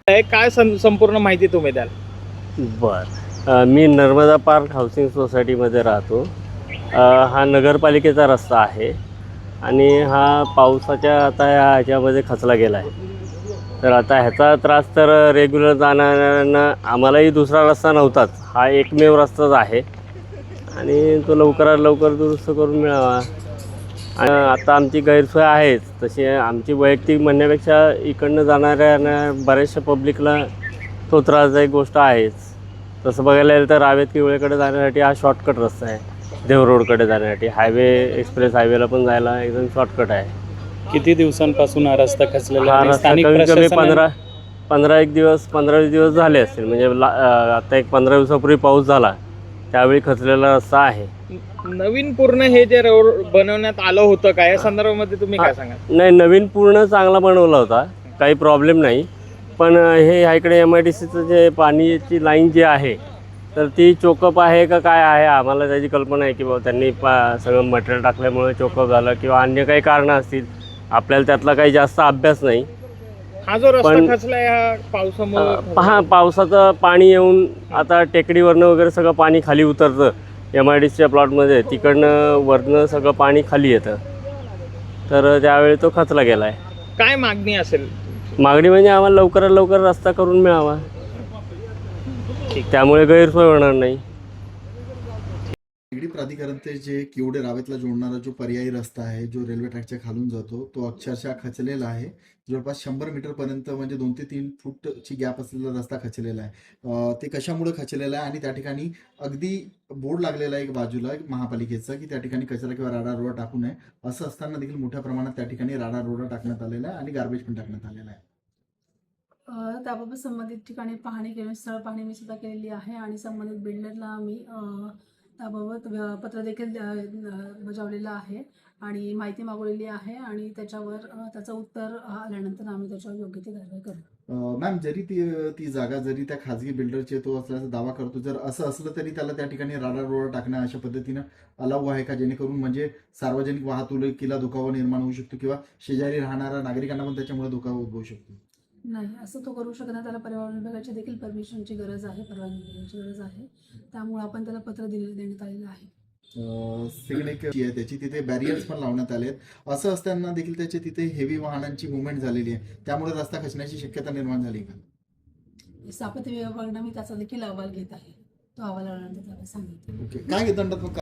काय संपूर्ण माहिती तुम्ही द्याल? मी नर्मदा पार्क हाऊसिंग सोसायटीमध्ये राहतो. हा नगरपालिकेचा रस्ता आहे आणि हा पावसाच्या आता ह्याच्यामध्ये खचला गेला आहे. तर आता ह्याचा त्रास तर रेग्युलर जाणाऱ्यांना, आम्हालाही दुसरा रस्ता नव्हताच, हा एकमेव रस्ताच आहे आणि तो लवकरात लवकर दुरुस्त करून मिळावा. आणि आता आमची गैरसोय आहेच, तशी आमची वैयक्तिक म्हणण्यापेक्षा इकडनं जाणाऱ्या बऱ्याचशा पब्लिकला तो त्रासदायक गोष्ट आहेच. तसं बघायला गेलं तर रावेत किवळेकडे जाण्यासाठी हा शॉर्टकट रस्ता आहे. देव रोडकडे जाण्यासाठी हायवे, एक्सप्रेस हायवेला पण जायला एकदम शॉर्टकट आहे. किती दिवसांपासून हा रस्ता खचलेला हा आहे? रस्ता स्थानिक कमी कमी प्रशासनाने 15-20 दिवस झाले असतील. म्हणजे आता एक 15 दिवसापूर्वी पाऊस झाला त्यावेळी खचलेला रस्ता आहे. नवीन पूर्ण हे जे रोड बनवण्यात आलं होतं का, या संदर्भामध्ये तुम्ही काय सांगाल? नाही, नवीन पूर्ण चांगला बनवला होता, काही प्रॉब्लेम नाही. पण हे ह्या इकडे MIDCचं जे पाण्याची लाईन जी आहे तर ती चोकअप आहे का काय आहे, आम्हाला त्याची कल्पना आहे की बाबा त्यांनी सगळं मटेरियल टाकल्यामुळे चोकअप झालं किंवा अन्य काही कारणं असतील. आपल्याला त्यातला काही जास्त अभ्यास नाही. हा जो रस्ता पण खचला या पावसामुळे, पावसाचं पाणी येऊन आता टेकडीवरनं वगैरे सगळं पाणी खाली उतरतं MIDCच्या प्लॉटमध्ये, तिकडनं वरनं सगळं पाणी खाली येतं. तर त्यावेळी तो खचला गेला आहे. काय मागणी असेल? मागणी म्हणजे आम्हाला लवकरात लवकर रस्ता करून मिळावा, त्यामुळे गैरसोय होणार नाही. निगडी प्राधिकरणचे जे किवडे रावेतला जोडणारा जो पर्यायी रस्ता आहे, जो रेल्वे ट्रॅकच्या खालून जातो, तो अक्षरशः खचलेला आहे. जवळपास 100 मीटरपर्यंत म्हणजे 2 ते 3 फूटची गॅप असलेला रस्ता खचलेला आहे. ते कशामुळे खचलेला आहे आणि त्या ठिकाणी अगदी बोर्ड लागलेला आहे एक बाजूला महापालिकेचा की त्या ठिकाणी कचरा किंवा राडा रोडा टाकू नये. असं असताना देखील मोठ्या प्रमाणात त्या ठिकाणी राडा रोडा टाकण्यात आलेला आहे आणि गार्बेज पण टाकण्यात आलेला आहे. त्याबाबत संबंधित ठिकाणी पाहणी केली, स्थळ पाहणी मी सुद्धा केलेली आहे आणि संबंधित बिल्डरला मी त्याबाबत पत्र देखील बजावलेलं आहे आणि माहिती मागवलेली आहे आणि त्याचं उत्तर आल्यानंतर आम्ही त्याच्यावर योग्य ती कारवाई करू. मॅम, जरी ती जागा जरी त्या खाजगी बिल्डरचे तो असल्याचा दावा करतो, जर असं असलं तरी त्याला त्या ठिकाणी राडा रोडा टाकणं अशा पद्धतीनं अलाऊ आहे का, जेणेकरून म्हणजे सार्वजनिक वाहतुकीला धोका निर्माण होऊ शकतो किंवा शेजारी राहणाऱ्या नागरिकांना पण त्याच्यामुळे धोका उद्भवू शकतो? नाही, असं तो करू शकत नाही. त्याला पर्यावरण विभागाची देखील परमिशनची गरज आहे, परवानगी घेण्याची गरज आहे. त्यामुळे आपण त्याला पत्र देण्यात आलेलं आहे. सेकंड एक आहे त्याची, तिथे बॅरियर्स पण लावण्यात आले आहेत. असं असताना देखील त्याचे तिथे हेवी वाहनांची मुवमेंट झालेली आहे, त्यामुळे रस्ता खचण्याची शक्यता निर्माण झाली का? स्थापत्य विभागाकडनं मी त्याचा देखील अहवाल घेत आहे. तो अहवाल आल्यानंतर त्याला सांगितलं. ओके, काय दंडात्मक